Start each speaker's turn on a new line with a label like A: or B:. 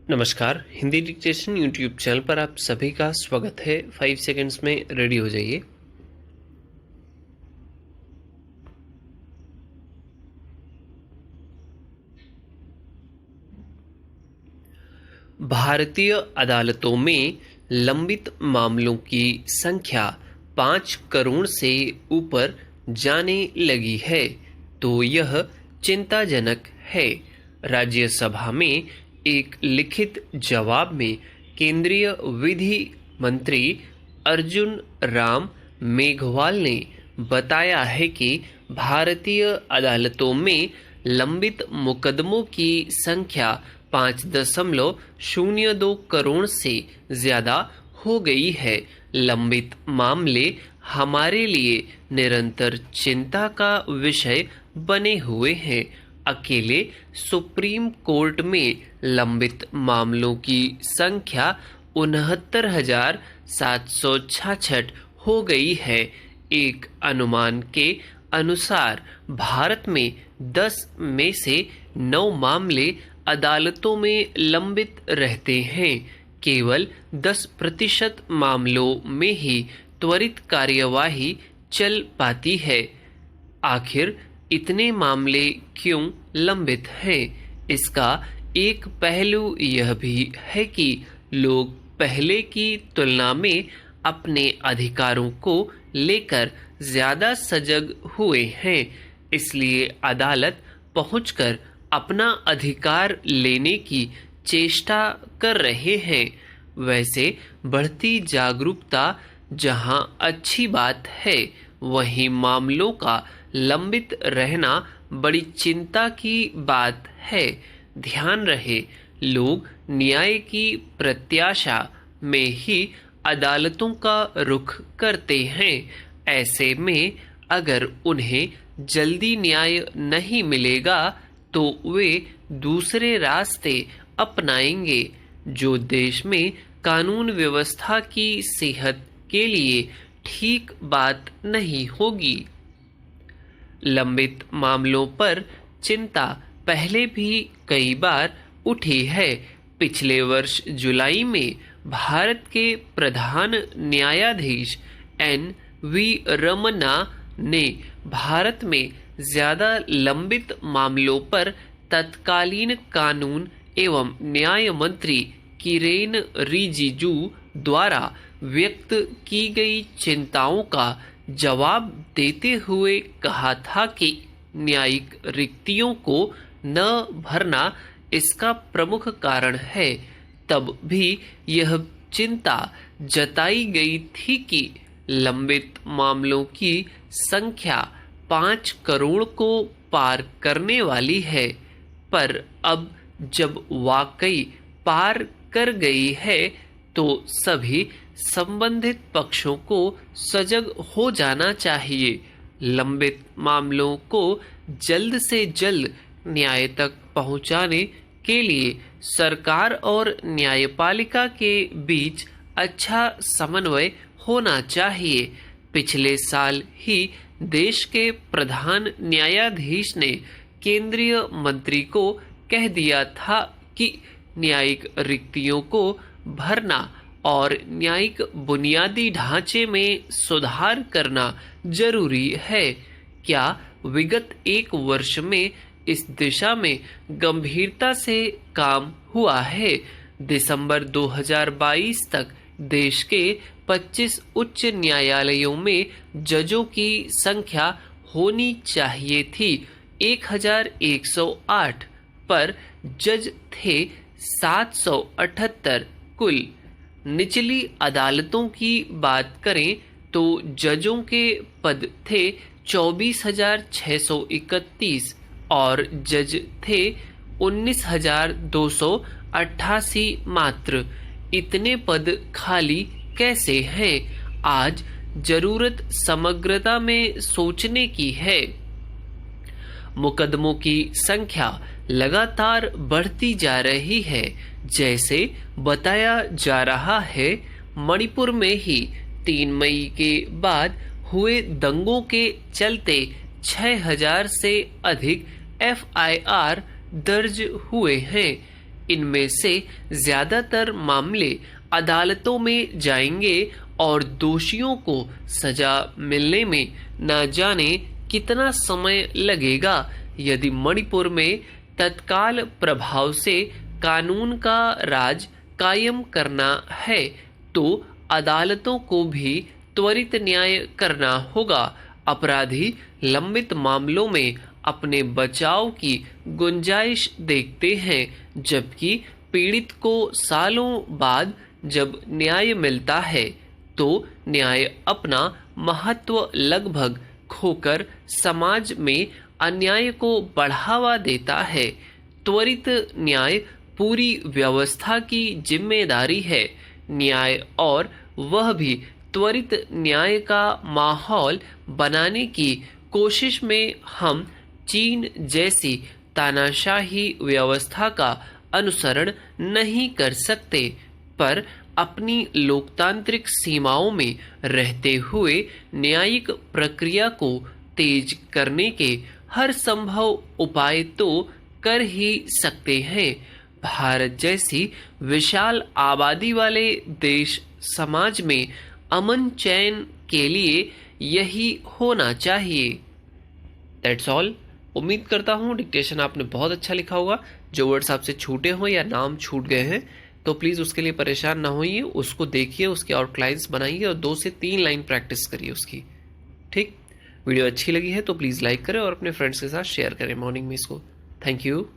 A: नमस्कार, Hindi dictation YouTube channel पर आप सभी का स्वागत है। 5 सेकंड्स में रेडी हो जाइए। भारतीय अदालतों में लंबित मामलों की संख्या 5 करोड़ से ऊपर जाने लगी है, तो यह चिंताजनक है। राज्यसभा में एक लिखित जवाब में केंद्रीय विधि मंत्री अर्जुन राम मेघवाल ने बताया है कि भारतीय अदालतों में लंबित मुकदमों की संख्या 5.02 करोड़ से ज्यादा हो गई है। लंबित मामले हमारे लिए निरंतर चिंता का विषय बने हुए हैं। अकेले सुप्रीम कोर्ट में लंबित मामलों की संख्या 69,766 हो गई है। एक अनुमान के अनुसार भारत में 10 में से 9 मामले अदालतों में लंबित रहते हैं। केवल 10% मामलों में ही त्वरित कार्यवाही चल पाती है। आखिर इतने मामले क्यों लंबित हैं? इसका एक पहलू यह भी है कि लोग पहले की तुलना में अपने अधिकारों को लेकर ज्यादा सजग हुए हैं, इसलिए अदालत पहुंचकर अपना अधिकार लेने की चेष्टा कर रहे हैं। वैसे बढ़ती जागरूकता जहां अच्छी बात है, वहीं मामलों का लंबित रहना बड़ी चिंता की बात है। ध्यान रहे, लोग न्याय की प्रत्याशा में ही अदालतों का रुख करते हैं। ऐसे में अगर उन्हें जल्दी न्याय नहीं मिलेगा तो वे दूसरे रास्ते अपनाएंगे, जो देश में कानून व्यवस्था की सेहत के लिए ठीक बात नहीं होगी। लंबित मामलों पर चिंता पहले भी कई बार उठी है। पिछले वर्ष जुलाई में भारत के प्रधान न्यायाधीश NV रमन्ना ने भारत में ज्यादा लंबित मामलों पर तत्कालीन कानून एवं न्याय मंत्री किरेन रिजिजू द्वारा व्यक्त की गई चिंताओं का जवाब देते हुए कहा था कि न्यायिक रिक्तियों को न भरना इसका प्रमुख कारण है। तब भी यह चिंता जताई गई थी कि लंबित मामलों की संख्या 5 करोड़ को पार करने वाली है, पर अब जब वाकई पार कर गई है तो सभी संबंधित पक्षों को सजग हो जाना चाहिए। लंबित मामलों को जल्द से जल्द न्याय तक पहुंचाने के लिए सरकार और न्यायपालिका के बीच अच्छा समन्वय होना चाहिए। पिछले साल ही देश के प्रधान न्यायाधीश ने केंद्रीय मंत्री को कह दिया था कि न्यायिक रिक्तियों को भरना और न्यायिक बुनियादी ढांचे में सुधार करना जरूरी है। क्या विगत एक वर्ष में इस दिशा में गंभीरता से काम हुआ है? दिसंबर 2022 तक देश के 25 उच्च न्यायालयों में जजों की संख्या होनी चाहिए थी 1108, पर जज थे 778 कुल। निचली अदालतों की बात करें तो जजों के पद थे 24,631 और जज थे 19,288 मात्र। इतने पद खाली कैसे हैं? आज जरूरत समग्रता में सोचने की है। मुकदमों की संख्या लगातार बढ़ती जा रही है। जैसे बताया जा रहा है, मणिपुर में ही 3 मई के बाद हुए दंगों के चलते 6,000 से अधिक FIR दर्ज हुए हैं। इनमें से ज्यादातर मामले अदालतों में जाएंगे और दोषियों को सजा मिलने में न जाने कितना समय लगेगा। यदि मणिपुर में तत्काल प्रभाव से कानून का राज कायम करना है तो अदालतों को भी त्वरित न्याय करना होगा। अपराधी लंबित मामलों में अपने बचाव की गुंजाइश देखते हैं, जबकि पीड़ित को सालों बाद जब न्याय मिलता है तो न्याय अपना महत्व लगभग खोकर समाज में अन्याय को बढ़ावा देता है। त्वरित न्याय पूरी व्यवस्था की जिम्मेदारी है। न्याय और वह भी त्वरित न्याय का माहौल बनाने की कोशिश में हम चीन जैसी तानाशाही व्यवस्था का अनुसरण नहीं कर सकते, पर अपनी लोकतांत्रिक सीमाओं में रहते हुए न्यायिक प्रक्रिया को तेज करने के हर संभव उपाय तो कर ही सकते हैं। भारत जैसी विशाल आबादी वाले देश समाज में अमन चैन के लिए यही होना चाहिए। That's all. उम्मीद करता हूँ डिक्टेशन आपने बहुत अच्छा लिखा होगा। जो वर्ड्स आपसे छूटे हों या नाम छूट गए हैं तो प्लीज़ उसके लिए परेशान ना होइए, उसको देखिए, उसके आउटलाइंस बनाइए और 2 से 3 लाइन प्रैक्टिस करिए उसकी। ठीक, वीडियो अच्छी लगी है तो प्लीज़ लाइक करें और अपने फ्रेंड्स के साथ शेयर करें मॉर्निंग में इसको। Thank you.